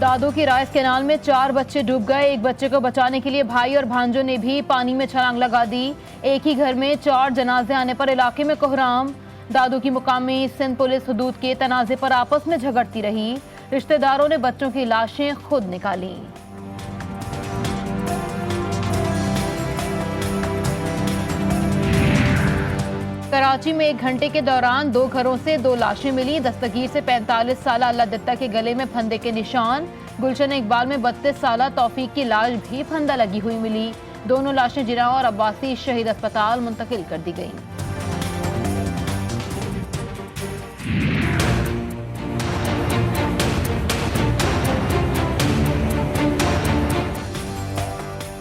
दादू की rice canal में 4 बच्चे डूब गए। एक बच्चे को बचाने के लिए भाई और भांजों ने भी पानी में छलांग लगा दी। एक ही घर में 4 जनाजे आने पर इलाके में कोहराम। दादू की मुकामी सिंध पुलिस हुदूद के तनाजे पर आपस में झगड़ती रही। रिश्तेदारों ने बच्चों की लाशें खुद निकाली। कराची में 1 घंटे के दौरान 2 घरों से 2 लाशें मिली। दस्तगीर से 45 साल अल्लाह दत्ता के गले में फंदे के निशान। गुलशन इकबाल में 32 साल तौफीक की लाश भी फंदा लगी हुई मिली। दोनों लाशें जिना और अब्बासी शहीद अस्पताल मुंतकिल कर दी गईं।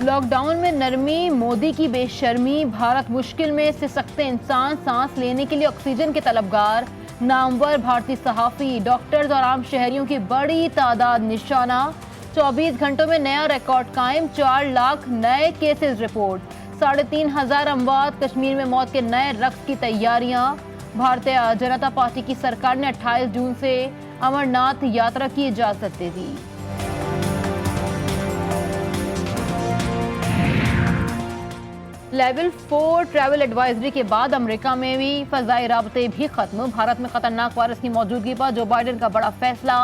लॉकडाउन में नरमी, मोदी की बेशर्मी, भारत मुश्किल में सिसकते इंसान, सांस लेने के लिए ऑक्सीजन के तलबगार। नामवर भारतीय सहाफी, डॉक्टर्स और आम शहरियों की बड़ी तादाद निशाना। 24 घंटों में नया रिकॉर्ड कायम, 4 लाख नए केसेस रिपोर्ट। 3,500 अमवात। कश्मीर में मौत के नए रक्स की तैयारियां। भारतीय जनता पार्टी की सरकार ने 28 जून से अमरनाथ यात्रा की इजाजत दे दी। लेवल 4 ट्रैवल एडवाइजरी के बाद अमेरिका में भी फजाई राबते भी खत्म। भारत में खतरनाक वायरस की मौजूदगी पर जो बाइडेन का बड़ा फैसला।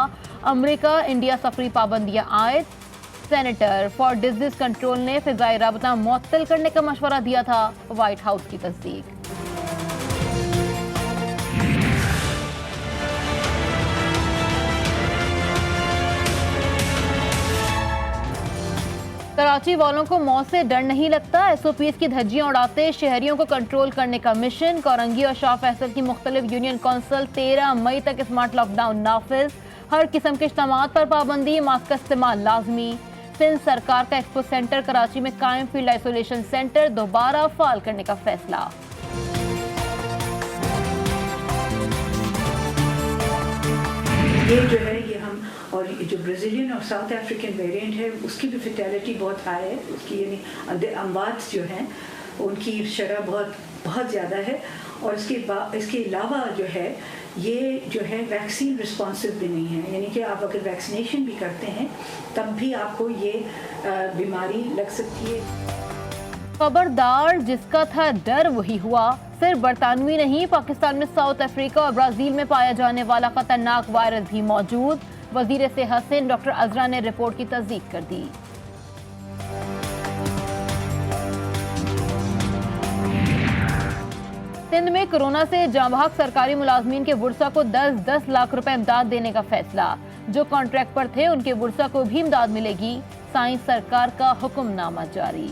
अमेरिका इंडिया सफरी पाबंदियां आयद। सेनेटर फॉर डिजीज कंट्रोल ने फजाई राबता मुअत्तल करने का मशवरा दिया था। व्हाइट हाउस की तस्दीक। कराची वालों को मौत से डर नहीं लगता। एसओपीज की धज्जियां उड़ाते शहरियों को कंट्रोल करने का मिशन। कोरंगी और शाह फैसल की मुख्तलिफ यूनियन काउंसिल 13 मई तक स्मार्ट लॉकडाउन नाफिज। हर किस्म के इज्तिमात पर पाबंदी, मास्क का इस्तेमाल लाजमी। सिंध सरकार का एक्सपो सेंटर कराची में कायम फील्ड आइसोलेशन सेंटर दोबारा फाल करने का फैसला। ये जो है ये हम और जो ब्राज़ीलियन और साउथ अफ्रीकन वेरिएंट है उसकी भी फैटेलिटी बहुत हाई है। उसकी यानी अमवात जो हैं उनकी शरह बहुत ज़्यादा है। और इसके अलावा जो है ये जो है वैक्सीन रिस्पॉन्सिव भी नहीं है। यानी कि आप अगर वैक्सीनेशन भी करते हैं तब भी आपको ये बीमारी लग सकती है। खबरदार, जिसका था डर वही हुआ। सिर्फ बरतानवी नहीं, पाकिस्तान में साउथ अफ्रीका और ब्राजील में पाया जाने वाला खतरनाक वायरस भी मौजूद। वजीर सेहत सिंध डॉक्टर अजरा ने रिपोर्ट की तस्दीक कर दी। सिंध में कोरोना से जांबाक सरकारी मुलाजमीन के बुरसा को 10-10 लाख रुपए इमदाद देने का फैसला। जो कॉन्ट्रैक्ट पर थे उनके बुरसा को भी इमदाद मिलेगी। साइंस सरकार का हुक्मनामा जारी।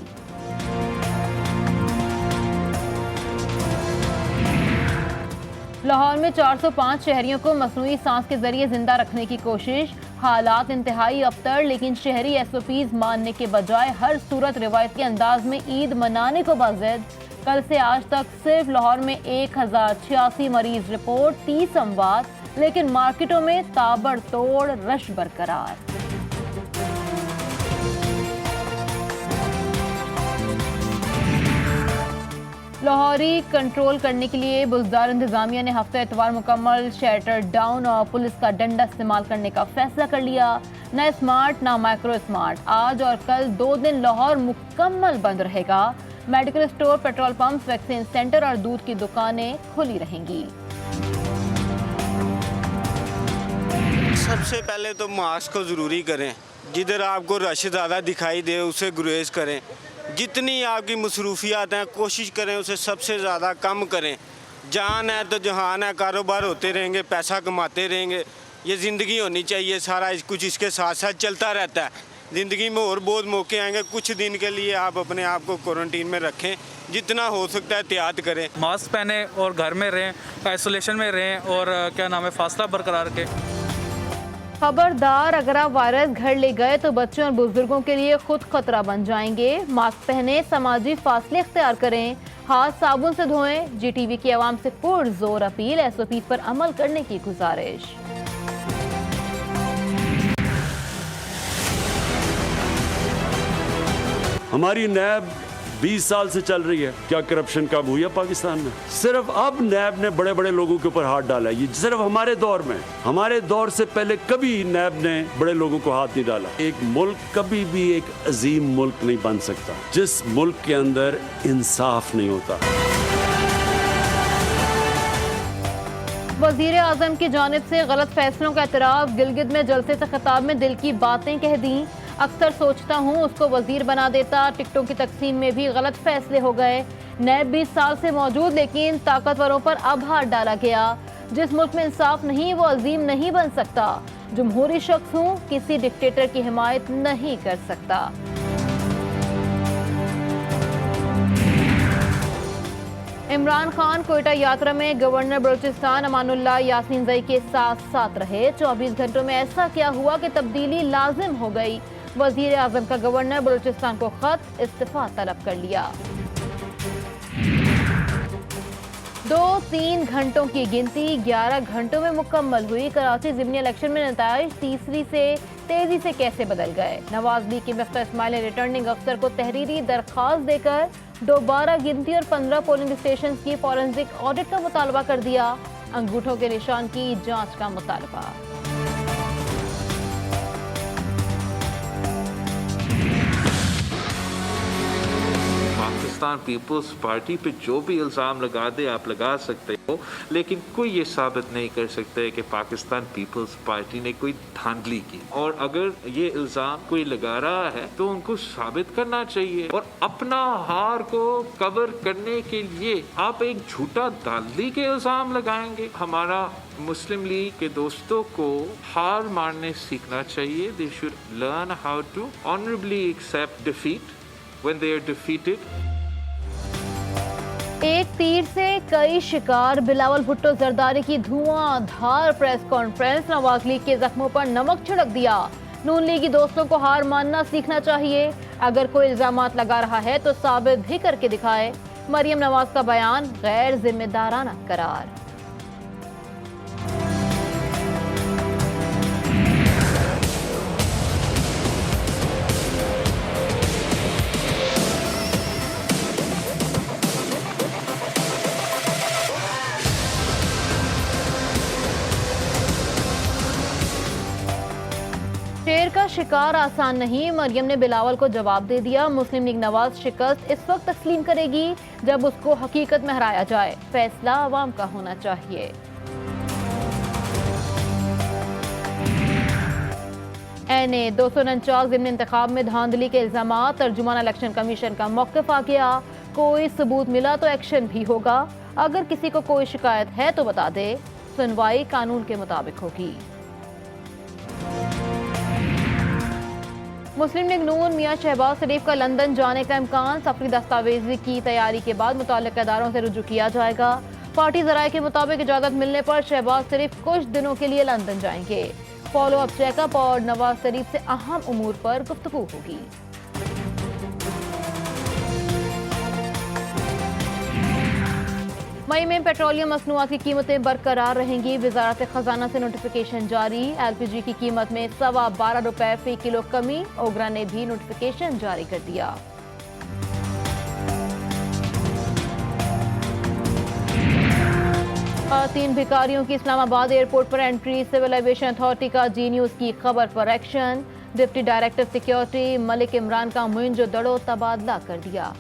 लाहौर में 405 शहरियों को मसनूई सांस के जरिए जिंदा रखने की कोशिश। हालात इंतहाई अबतर, लेकिन शहरी एसओपीज मानने के बजाय हर सूरत रिवायती अंदाज में ईद मनाने को बाज़िद। कल से आज तक सिर्फ लाहौर में 1086 मरीज रिपोर्ट, 30 अमवात, लेकिन मार्केटों में ताबड़तोड़ रश बरकरार। लाहौरी कंट्रोल करने के लिए बुजदार इंतजामिया ने हफ्ते एतवार मुकम्मल शेल्टर डाउन और पुलिस का डंडा इस्तेमाल करने का फैसला कर लिया। न स्मार्ट न माइक्रो स्मार्ट। आज और कल 2 दिन लाहौर मुकम्मल बंद रहेगा। Medical store, petrol pump, vaccine centre और दूध की दुकानें खुली रहेंगी। सबसे पहले तो मास्क को ज़रूरी करें। जिधर आपको रश ज़्यादा दिखाई दे उसे गुरेज करें। जितनी आपकी मसरूफियात हैं कोशिश करें उसे सबसे ज़्यादा कम करें। जान है तो जहान है, कारोबार होते रहेंगे, पैसा कमाते रहेंगे। ये ज़िंदगी होनी चाहिए, सारा कुछ इसके साथ साथ चलता रहता है। ज़िंदगी में और बहुत मौके आएंगे। कुछ दिन के लिए आप अपने आप को क्वारंटीन में रखें, जितना हो सकता है एहतियात करें। मास्क पहने और घर में रहें, आइसोलेशन में रहें और क्या नाम है फासला बरकरार रखें। खबरदार, अगर आप वायरस घर ले गए तो बच्चों और बुजुर्गों के लिए खुद खतरा बन जाएंगे। मास्क पहने, समाजी फासले इख्तियार करें, हाथ साबुन से धोएं। जीटीवी की आवाम से पुरजोर अपील, एसओपी पर अमल करने की गुजारिश। हमारी नैब 20 साल से चल रही है। क्या करप्शन कब हुई है पाकिस्तान में? सिर्फ अब नैब ने बड़े बड़े लोगों के ऊपर हाथ डाला। ये सिर्फ हमारे दौर में, हमारे दौर से पहले कभी नैब ने बड़े लोगों को हाथ नहीं डाला। एक मुल्क कभी भी एक अजीम मुल्क नहीं बन सकता जिस मुल्क के अंदर इंसाफ नहीं होता। वजीर आजम की जानिब से गलत फैसलों का एतराफ़। गिलगित में जलसे से खिताब में दिल की बातें कह दी। अक्सर सोचता हूँ उसको वजीर बना देता। टिकटों की तकसीम में भी गलत फैसले हो गए। नैब 20 साल से मौजूद, लेकिन ताकतवरों पर अब हाथ डाला गया। जिस मुल्क में इंसाफ नहीं वो अजीम नहीं बन सकता। जमहूरी शख्स हूँ, किसी डिक्टेटर की हिमायत नहीं कर सकता। इमरान खान कोयटा यात्रा में गवर्नर बलूचिस्तान अमानुल्लाह यासीन जई के साथ साथ रहे। 24 घंटों में ऐसा क्या हुआ कि तब्दीली लाजिम हो गई। वजीर आजम का गवर्नर बलूचिस्तान को खत, इस्तीफा तलब कर लिया। 2-3 घंटों की गिनती 11 घंटों में मुकम्मल हुई। कराची ज़िमनी इलेक्शन में नताइज तीसरी से तेजी से कैसे बदल गए। नवाज लीग के मिफ्ता इस्माइल ने रिटर्निंग अफसर को तहरीरी दरख्वास्त देकर दोबारा गिनती और 15 पोलिंग स्टेशन की फॉरेंसिक ऑडिट का मुतालबा कर दिया। अंगूठों के निशान की जांच का मुतालबा। पाकिस्तान पीपल्स पार्टी पे जो भी इल्ज़ाम लगा दे आप लगा सकते हो, लेकिन कोई ये साबित नहीं कर सकते कि पाकिस्तान पीपल्स पार्टी ने कोई धांधली की। और अगर ये इल्ज़ाम कोई लगा रहा है तो उनको साबित करना चाहिए। और अपना हार को कवर करने के लिए आप एक झूठा धांधली के इल्ज़ाम लगाएंगे। हमारा मुस्लिम लीग के दोस्तों को हार मारने सीखना चाहिए। They should learn how to honourably accept defeat when they are defeated. एक तीर से कई शिकार। बिलावल भुट्टो जरदारी की धुआंधार प्रेस कॉन्फ्रेंस। नवाज लीग के जख्मों पर नमक छिड़क दिया। नून लीगी दोस्तों को हार मानना सीखना चाहिए। अगर कोई इल्जामात लगा रहा है तो साबित भी करके दिखाए। मरियम नवाज का बयान गैर जिम्मेदाराना करार। शेर का शिकार आसान नहीं। मरियम ने बिलावल को जवाब दे दिया। मुस्लिम लीग नवाज शिकस्त इस वक्त तस्लीम करेगी जब उसको हकीकत में हराया जाए। फैसला अवाम का होना चाहिए। एनए 249 ज़िमनी इंतखाब में धांधली के इल्जामात। तर्जुमान इलेक्शन कमीशन का मौक़िफ़ आ गया। कोई सबूत मिला तो एक्शन भी होगा। अगर किसी को कोई शिकायत है तो बता दे। सुनवाई कानून के मुताबिक होगी। मुस्लिम लीग नून मियां शहबाज शरीफ का लंदन जाने का इम्कान। सफरी दस्तावेजी की तैयारी के बाद मुताल्लिक़ इदारों से रुजू किया जाएगा। पार्टी ज़राए के मुताबिक इजाज़त मिलने पर शहबाज शरीफ कुछ दिनों के लिए लंदन जाएंगे। फॉलो अप चेकअप और नवाज शरीफ से अहम उमूर पर गुफ्तगू होगी। मई में पेट्रोलियम मसनूआत की कीमतें बरकरार रहेंगी। वजारत खजाना से नोटिफिकेशन जारी। एलपीजी की कीमत में ₹12.25 फी किलो कमी। ओगरा ने भी नोटिफिकेशन जारी कर दिया। तीन भिखारियों की इस्लामाबाद एयरपोर्ट पर एंट्री। सिविल एविएशन अथॉरिटी का जी न्यूज की खबर पर action. Deputy director security Malik Imran का मुइंजो दड़ो तबादला कर दिया।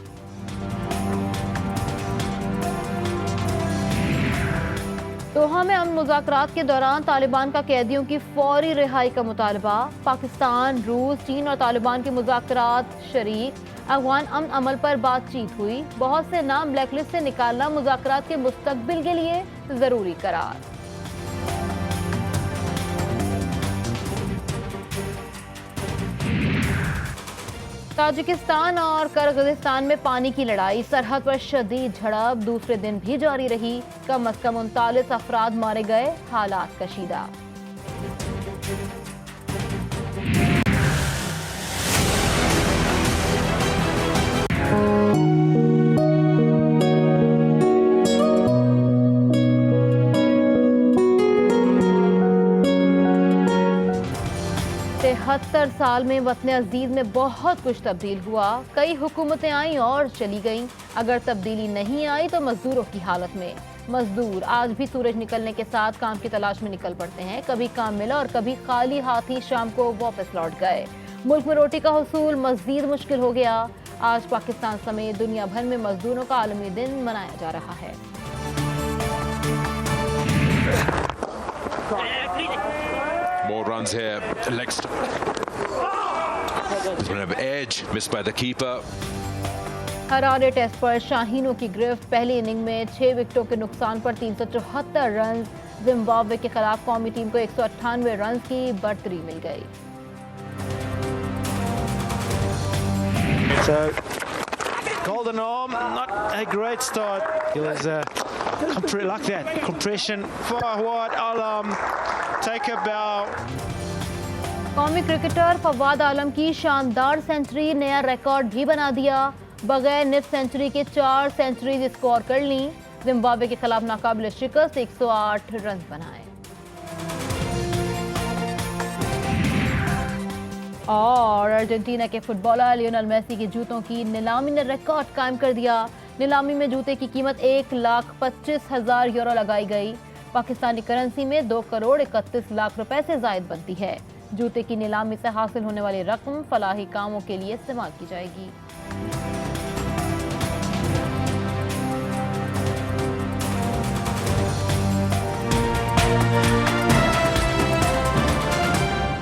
दोहा में अमन मुज़ाकरात के दौरान तालिबान का कैदियों की फौरी रिहाई का मुतालबा। पाकिस्तान, रूस, चीन और तालिबान के मुज़ाकरात शरीक। अफगान अमन अमल पर बातचीत हुई। बहुत से नाम ब्लैकलिस्ट से निकालना मुज़ाकरात के मुस्तकबिल के लिए जरूरी करार। ताजिकिस्तान और किर्गिस्तान में पानी की लड़ाई। सरहद पर शदीद झड़प दूसरे दिन भी जारी रही। कम से कम 39 अफराद मारे गए। हालात कशीदा। 73 साल में वतन अजीज में बहुत कुछ तब्दील हुआ। कई हुकूमतें आईं और चली गईं। अगर तब्दीली नहीं आई तो मजदूरों की हालत में। मजदूर आज भी सूरज निकलने के साथ काम की तलाश में निकल पड़ते हैं। कभी काम मिला और कभी खाली हाथ ही शाम को वापस लौट गए। मुल्क में रोटी का हुसूल मजीद मुश्किल हो गया। आज पाकिस्तान समेत दुनिया भर में मजदूरों का आलमी दिन मनाया जा रहा है। More runs here. Leg There's been an edge missed by the keeper. Harare test पर शाहीनों की गिरफ्त। पहली इनिंग में 6 विकेटों के नुकसान पर 374 रन। जिम्बाब्वे के खिलाफ कौमी टीम को 198 रन की बढ़तरी मिल गई। So, golden arm, not a great start. It was like that compression. Fawad Alam, take a bow. कौमी क्रिकेटर फवाद आलम की शानदार सेंचुरी, नया रिकॉर्ड भी बना दिया। बगैर निफ सेंचुरी के 4 सेंचुरीज स्कोर कर ली। जिम्बाब्वे के खिलाफ नाकाबिल शिकस्त 108 रन बनाए। और अर्जेंटीना के फुटबॉलर लियोनेल मेसी के जूतों की नीलामी ने रिकॉर्ड कायम कर दिया। नीलामी में जूते की कीमत 1,25,000 यूरो लगाई गई। पाकिस्तानी करेंसी में 2 करोड़ 31 लाख रुपए से जायद बनती है। जूते की नीलामी से हासिल होने वाली रकम फलाही कामों के लिए इस्तेमाल की जाएगी।